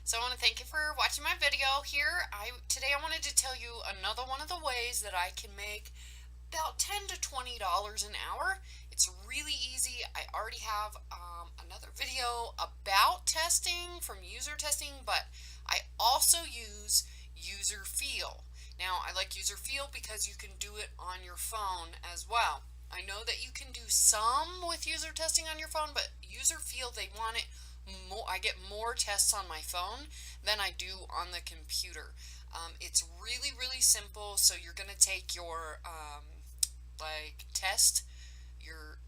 So I want to thank you for watching my video here. Today I wanted to tell you another one of the ways that I can make about $10 to $20 an hour. It's really easy. I already have another video about testing from user testing, but I also use Userfeel. Now I like Userfeel because you can do it on your phone as well. I know that you can do some with user testing on your phone, but Userfeel, they want it more. I get more tests on my phone than I do on the computer. It's really, really simple. So you're going to take your test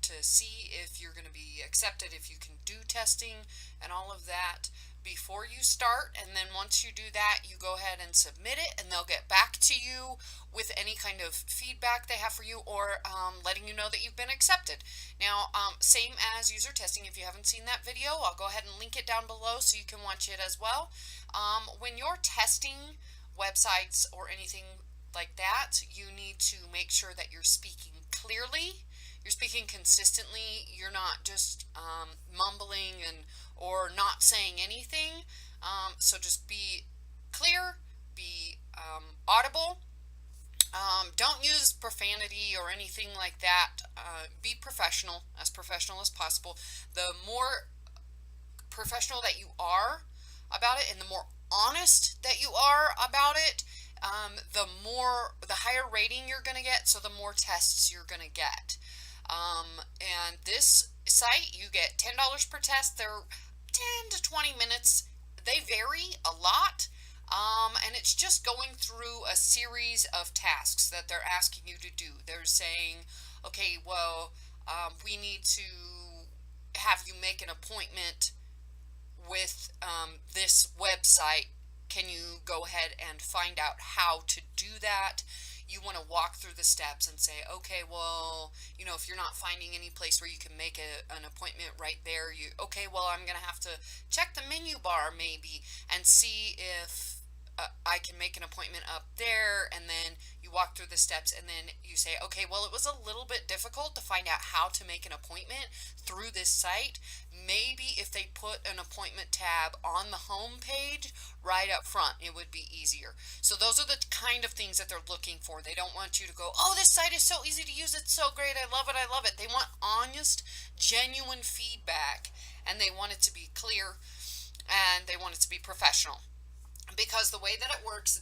to see if you're going to be accepted, if you can do testing and all of that before you start. And then once you do that, you go ahead and submit it, and they'll get back to you with any kind of feedback they have for you, or letting you know that you've been accepted. Now, same as user testing. If you haven't seen that video, I'll go ahead and link it down below so you can watch it as well. When you're testing websites or anything like that, you need to make sure that you're speaking clearly, you're speaking consistently, you're not just mumbling or not saying anything. So just be clear, be audible. Don't use profanity or anything like that. Be professional as possible. The more professional that you are about it, and the more honest that you are about it, the higher rating you're going to get, so the more tests you're going to get. And this site, you get $10 per test. They're 10 to 20 minutes. They vary a lot. And it's just going through a series of tasks that they're asking you to do. They're saying, okay, well, we need to have you make an appointment with this website. Can you go ahead and find out how to do that? You want to walk through the steps and say, okay, well, if you're not finding any place where you can make an appointment right there, okay, well, I'm going to have to check the menu bar maybe and see if I can make an appointment up there. And then you walk through the steps, and then you say, okay, well, it was a little bit difficult to find out how to make an appointment through this site. Maybe if they put an appointment tab on the home page right up front, it would be easier. So those are the kind of things that they're looking for. They don't want you to go, oh, this site is so easy to use, it's so great, I love it, I love it. They want honest, genuine feedback, and they want it to be clear, and they want it to be professional. Because the way that it works,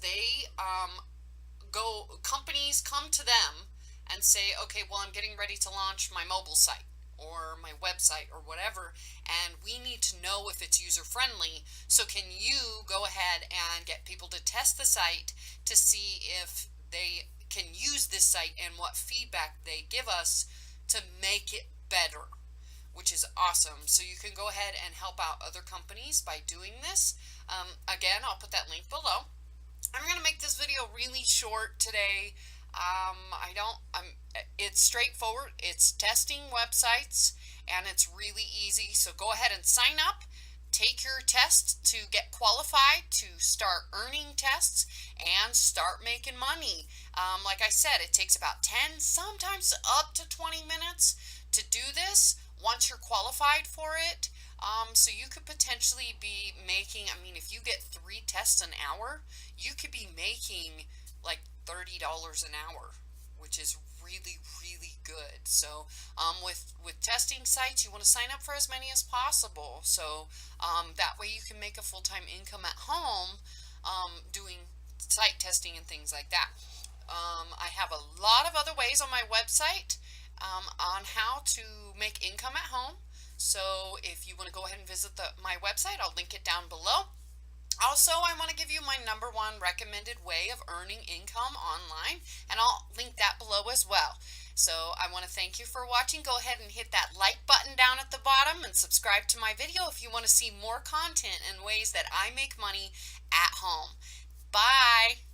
companies come to them and say, okay, well, I'm getting ready to launch my mobile site or my website or whatever, and we need to know if it's user friendly. So can you go ahead and get people to test the site to see if they can use this site and what feedback they give us to make it better, which is awesome. So you can go ahead and help out other companies by doing this. Again, I'll put that link below. I'm going to make this video really short today. It's straightforward. It's testing websites, and it's really easy. So go ahead and sign up. Take your test to get qualified to start earning tests and start making money. Like I said, it takes about 10, sometimes up to 20 minutes to do this once you're qualified for it. So you could potentially be making, if you get 3 tests an hour, you could be making like $30 an hour, which is really, really good. So with testing sites, you want to sign up for as many as possible. So that way you can make a full-time income at home doing site testing and things like that. I have a lot of other ways on my website on how to make income at home. So if you want to go ahead and visit my website, I'll link it down below. Also, I want to give you my #1 recommended way of earning income online, and I'll link that below as well. So I want to thank you for watching. Go ahead and hit that like button down at the bottom and subscribe to my video if you want to see more content and ways that I make money at home. Bye!